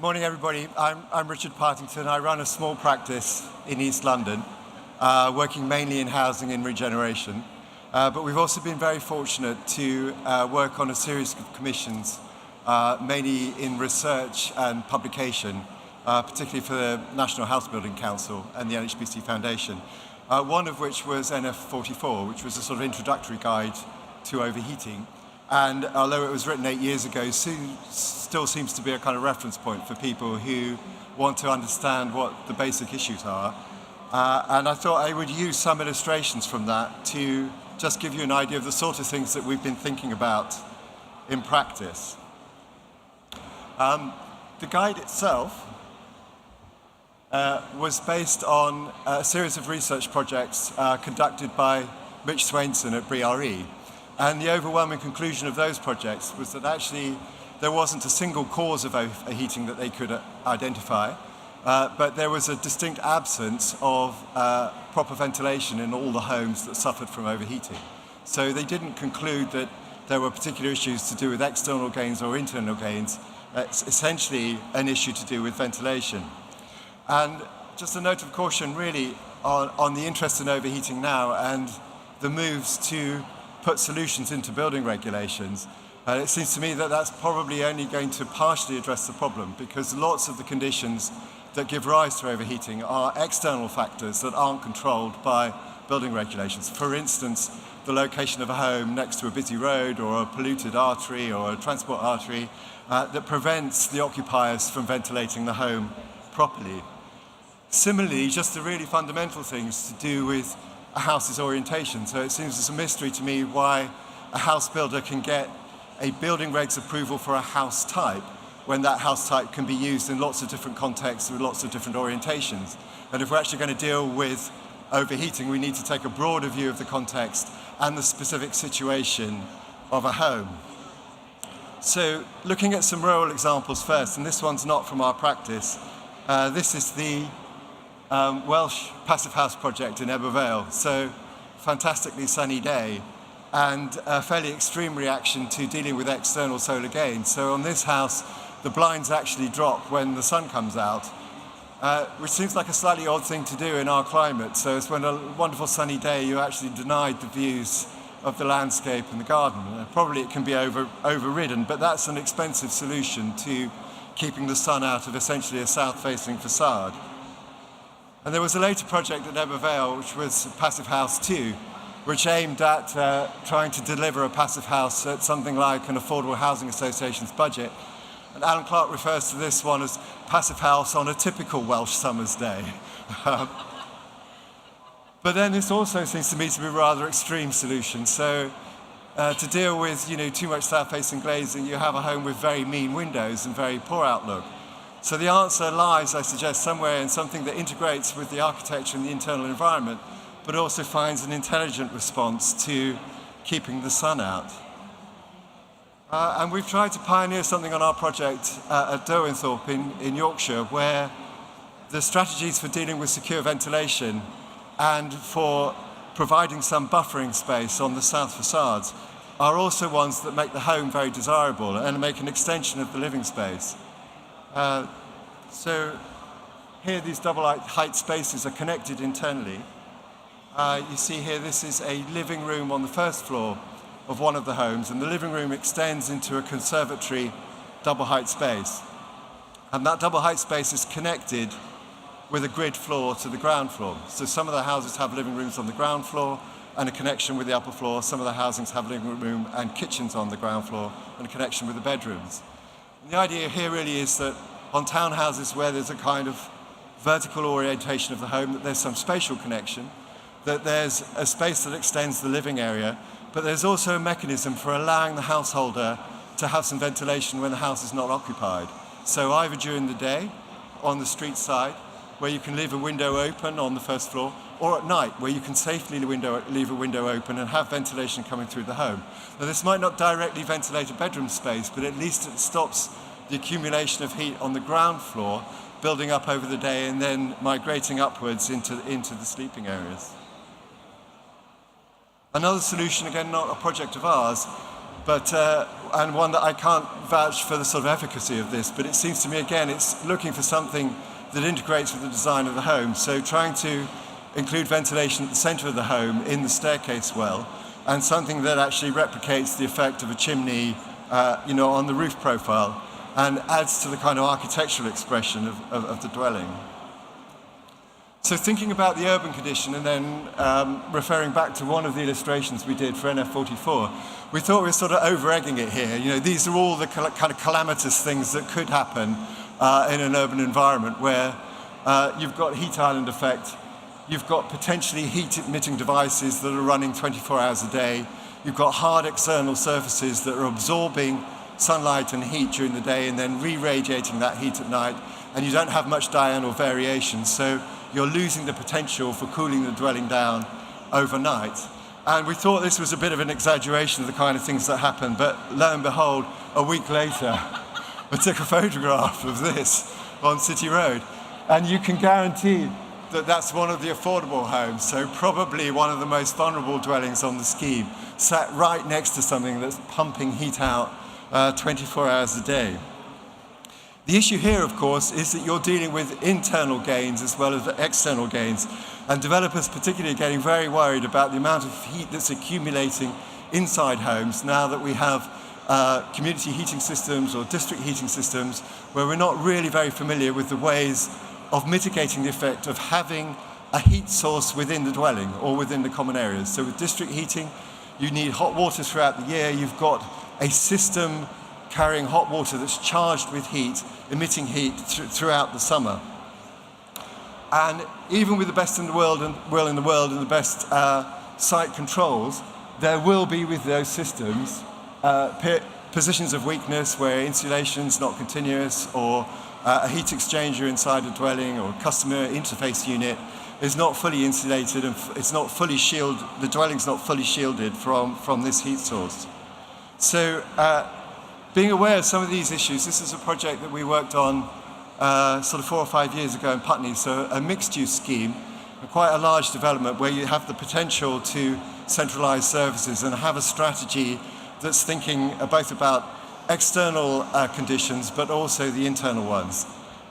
Morning, everybody. I'm Richard Partington. I run a small practice in East London, working mainly in housing and regeneration. But we've also been very fortunate to work on a series of commissions, mainly in research and publication, particularly for the National House Building Council and the NHBC Foundation. One of which was NF44, which was a sort of introductory guide to overheating. And although it was written 8 years ago, still seems to be a kind of reference point for people who want to understand what the basic issues are. And I thought I would use some illustrations from that to just give you an idea of the sort of things that we've been thinking about in practice. The guide itself was based on a series of research projects conducted by Rich Swainson at BRE. And the overwhelming conclusion of those projects was that actually there wasn't a single cause of overheating that they could identify, but there was a distinct absence of proper ventilation in all the homes that suffered from overheating. So they didn't conclude that there were particular issues to do with external gains or internal gains. It's essentially an issue to do with ventilation. And just a note of caution really on the interest in overheating now and the moves to put solutions into building regulations. It seems to me that that's probably only going to partially address the problem, because lots of the conditions that give rise to overheating are external factors that aren't controlled by building regulations. For instance, the location of a home next to a busy road or a polluted artery or a transport artery that prevents the occupiers from ventilating the home properly. Similarly, just the really fundamental things to do with a house's orientation. So it seems it's a mystery to me why a house builder can get a building regs approval for a house type when that house type can be used in lots of different contexts with lots of different orientations. And if we're actually going to deal with overheating, we need to take a broader view of the context and the specific situation of a home. So looking at some rural examples first, and this one's not from our practice. This is the Welsh Passive House project in Ebbw Vale. So fantastically sunny day and a fairly extreme reaction to dealing with external solar gain. So on this house, the blinds actually drop when the sun comes out, which seems like a slightly odd thing to do in our climate. So it's when a wonderful sunny day, you're actually denied the views of the landscape and the garden. Probably it can be overridden, but that's an expensive solution to keeping the sun out of essentially a south-facing facade. And there was a later project at Ebbw Vale, which was Passive House 2, which aimed at trying to deliver a passive house at something like an affordable housing association's budget. And Alan Clark refers to this one as passive house on a typical Welsh summer's day. But then this also seems to me to be a rather extreme solution. So to deal with too much south-facing glazing, you have a home with very mean windows and very poor outlook. So the answer lies, I suggest, somewhere in something that integrates with the architecture and the internal environment, but also finds an intelligent response to keeping the sun out. And we've tried to pioneer something on our project at Derwentthorpe in Yorkshire, where the strategies for dealing with secure ventilation and for providing some buffering space on the south facades are also ones that make the home very desirable and make an extension of the living space. So here these double height spaces are connected internally. You see here this is a living room on the first floor of one of the homes, and the living room extends into a conservatory double height space. And that double height space is connected with a grid floor to the ground floor. So some of the houses have living rooms on the ground floor and a connection with the upper floor. Some of the housings have living room and kitchens on the ground floor and a connection with the bedrooms. And the idea here really is that on townhouses where there's a kind of vertical orientation of the home, that there's some spatial connection, that there's a space that extends the living area, but there's also a mechanism for allowing the householder to have some ventilation when the house is not occupied. So either during the day on the street side, where you can leave a window open on the first floor, or at night, where you can safely leave a window open and have ventilation coming through the home. Now, this might not directly ventilate a bedroom space, but at least it stops the accumulation of heat on the ground floor, building up over the day and then migrating upwards into the sleeping areas. Another solution, again, not a project of ours, but and one that I can't vouch for the sort of efficacy of this, but it seems to me, again, it's looking for something that integrates with the design of the home. So trying to include ventilation at the center of the home in the staircase well, and something that actually replicates the effect of a chimney on the roof profile and adds to the kind of architectural expression of the dwelling. So thinking about the urban condition and then referring back to one of the illustrations we did for NF44, we thought we were sort of over-egging it here. These are all the kind of calamitous things that could happen in an urban environment where you've got heat island effect, you've got potentially heat-emitting devices that are running 24 hours a day, you've got hard external surfaces that are absorbing sunlight and heat during the day and then re-radiating that heat at night, and you don't have much diurnal variation. So you're losing the potential for cooling the dwelling down overnight. And we thought this was a bit of an exaggeration of the kind of things that happen, but lo and behold, a week later, I took a photograph of this on City Road, and you can guarantee that that's one of the affordable homes, so probably one of the most vulnerable dwellings on the scheme, sat right next to something that's pumping heat out 24 hours a day. The issue here, of course, is that you're dealing with internal gains as well as external gains, and developers particularly are getting very worried about the amount of heat that's accumulating inside homes now that we have community heating systems or district heating systems where we're not really very familiar with the ways of mitigating the effect of having a heat source within the dwelling or within the common areas. So with district heating, you need hot water throughout the year. You've got a system carrying hot water that's charged with heat, emitting heat throughout the summer. And even with the best in the world and the best site controls, there will be with those systems positions of weakness where insulation's not continuous, or a heat exchanger inside a dwelling or a customer interface unit is not fully insulated and it's not fully shielded. The dwelling's not fully shielded from this heat source. So being aware of some of these issues, this is a project that we worked on sort of 4 or 5 years ago in Putney, so a mixed-use scheme, quite a large development where you have the potential to centralize services and have a strategy that's thinking both about external conditions but also the internal ones.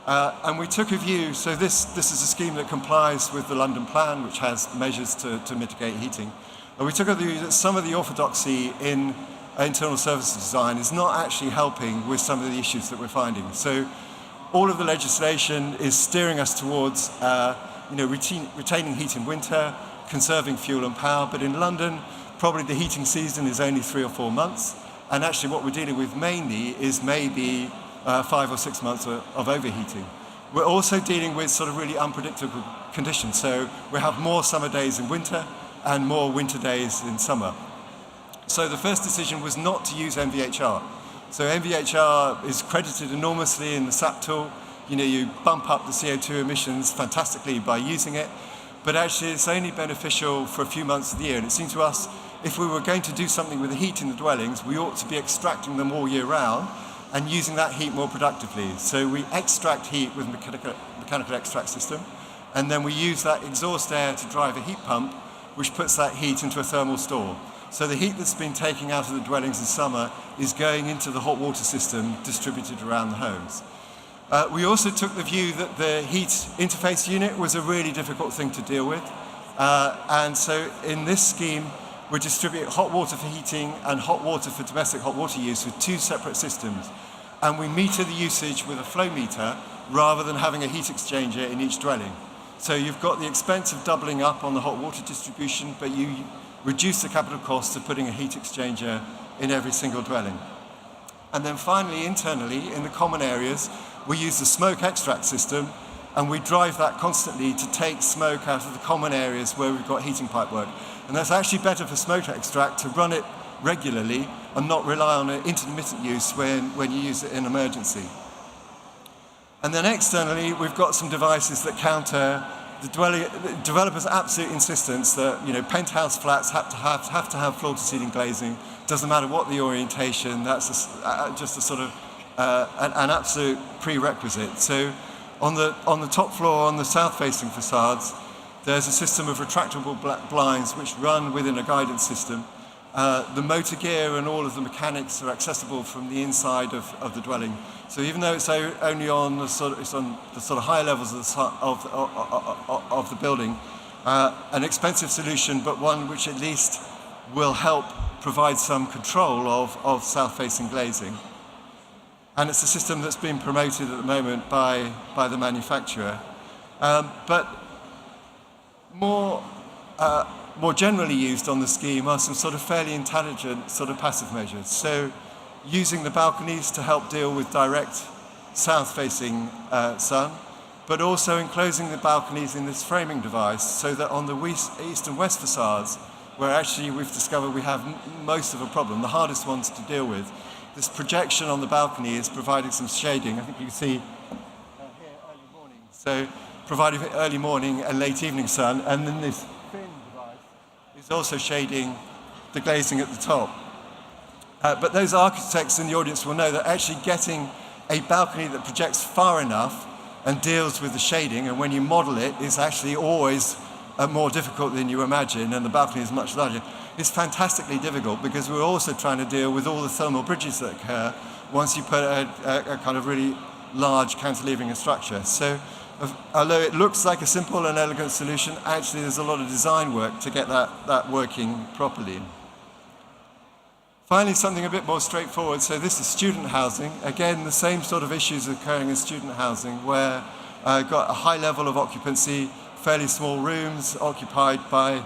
And we took a view, so this is a scheme that complies with the London Plan, which has measures to mitigate heating. And we took a view that some of the orthodoxy in internal services design is not actually helping with some of the issues that we're finding. So all of the legislation is steering us towards retaining heat in winter, conserving fuel and power, but in London, probably the heating season is only 3 or 4 months, and actually what we're dealing with mainly is maybe 5 or 6 months of overheating. We're also dealing with sort of really unpredictable conditions, so we have more summer days in winter and more winter days in summer. So the first decision was not to use MVHR. So MVHR is credited enormously in the SAP tool. You bump up the CO2 emissions fantastically by using it, but actually it's only beneficial for a few months of the year. And it seemed to us, if we were going to do something with the heat in the dwellings, we ought to be extracting them all year round and using that heat more productively. So we extract heat with a mechanical extract system, and then we use that exhaust air to drive a heat pump, which puts that heat into a thermal store. So the heat that's been taken out of the dwellings in summer is going into the hot water system distributed around the homes. We also took the view that the heat interface unit was a really difficult thing to deal with. And so in this scheme, we distribute hot water for heating and hot water for domestic hot water use with 2 separate systems. And we meter the usage with a flow meter rather than having a heat exchanger in each dwelling. So you've got the expense of doubling up on the hot water distribution, but you reduce the capital cost of putting a heat exchanger in every single dwelling. And then finally, internally, in the common areas, we use the smoke extract system, and we drive that constantly to take smoke out of the common areas where we've got heating pipework. And that's actually better for smoke extract to run it regularly and not rely on intermittent use when you use it in emergency. And then externally, we've got some devices that counter the developer's absolute insistence that penthouse flats have to have floor-to-ceiling glazing. Doesn't matter what the orientation. That's just a sort of an absolute prerequisite. So on the top floor, on the south-facing facades, there's a system of retractable blinds which run within a guidance system, the motor gear and all of the mechanics are accessible from the inside of the dwelling. So even though it's only on the sort of higher levels of the building, an expensive solution, but one which at least will help provide some control of south-facing glazing. And it's a system that's been promoted at the moment by the manufacturer. But more generally used on the scheme are some sort of fairly intelligent sort of passive measures. So using the balconies to help deal with direct south-facing sun, but also enclosing the balconies in this framing device so that on the east and west facades, where actually we've discovered we have most of a problem, the hardest ones to deal with, this projection on the balcony is providing some shading. I think you can see here early morning. So providing early morning and late evening sun, and then this fin device is also shading the glazing at the top. But those architects in the audience will know that actually getting a balcony that projects far enough and deals with the shading, and when you model it, is actually always more difficult than you imagine, and the balcony is much larger. It's fantastically difficult because we're also trying to deal with all the thermal bridges that occur once you put a kind of really large cantilevering structure. So although it looks like a simple and elegant solution, actually there's a lot of design work to get that working properly. Finally, something a bit more straightforward. So this is student housing. Again, the same sort of issues occurring in student housing, where got a high level of occupancy, fairly small rooms occupied by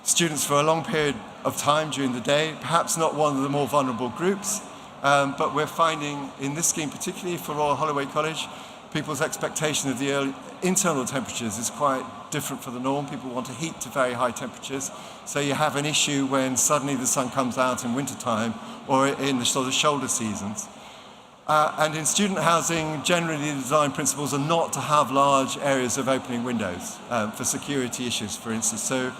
students for a long period of time during the day, perhaps not one of the more vulnerable groups, but we're finding in this scheme, particularly for Royal Holloway College, people's expectation of the early internal temperatures is quite different from the norm. People want to heat to very high temperatures, so you have an issue when suddenly the sun comes out in wintertime or in the sort of shoulder seasons. And in student housing, generally the design principles are not to have large areas of opening windows for security issues, for instance. So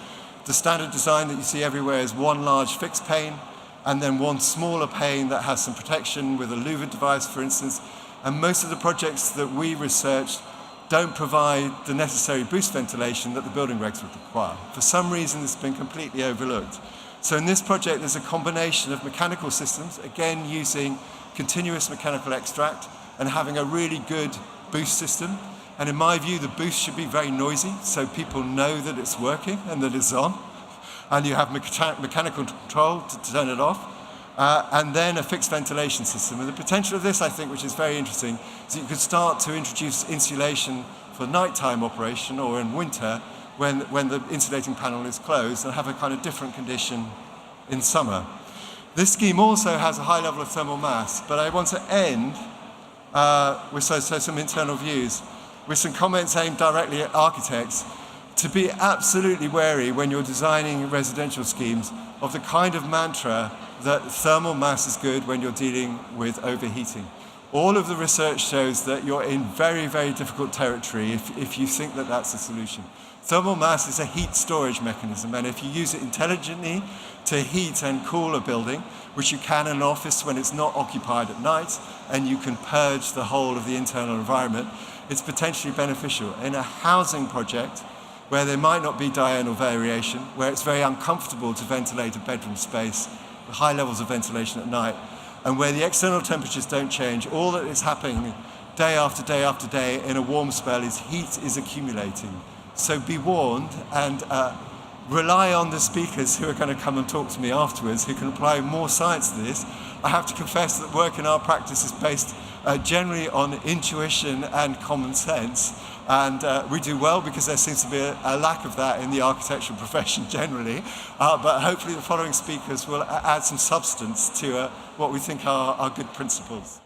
the standard design that you see everywhere is one large fixed pane and then one smaller pane that has some protection with a louvered device, for instance. And most of the projects that we researched don't provide the necessary boost ventilation that the building regs would require. For some reason, it's been completely overlooked. So in this project, there's a combination of mechanical systems, again using continuous mechanical extract and having a really good boost system. And in my view, the boost should be very noisy, so people know that it's working and that it's on. And you have mechanical control to turn it off. And then a fixed ventilation system. And the potential of this, I think, which is very interesting, is that you could start to introduce insulation for nighttime operation or in winter when the insulating panel is closed, and have a kind of different condition in summer. This scheme also has a high level of thermal mass, but I want to end with some internal views, with some comments aimed directly at architects, to be absolutely wary when you're designing residential schemes of the kind of mantra that thermal mass is good when you're dealing with overheating. All of the research shows that you're in very, very difficult territory if you think that that's a solution. Thermal mass is a heat storage mechanism, and if you use it intelligently to heat and cool a building, which you can in an office when it's not occupied at night, and you can purge the whole of the internal environment, it's potentially beneficial. In a housing project, where there might not be diurnal variation, where it's very uncomfortable to ventilate a bedroom space, high levels of ventilation at night, and where the external temperatures don't change, all that is happening day after day after day in a warm spell is heat is accumulating. So be warned, and rely on the speakers who are going to come and talk to me afterwards, who can apply more science to this. I have to confess that work in our practice is based generally on intuition and common sense, and we do well because there seems to be a lack of that in the architectural profession generally, but hopefully the following speakers will add some substance to what we think are good principles.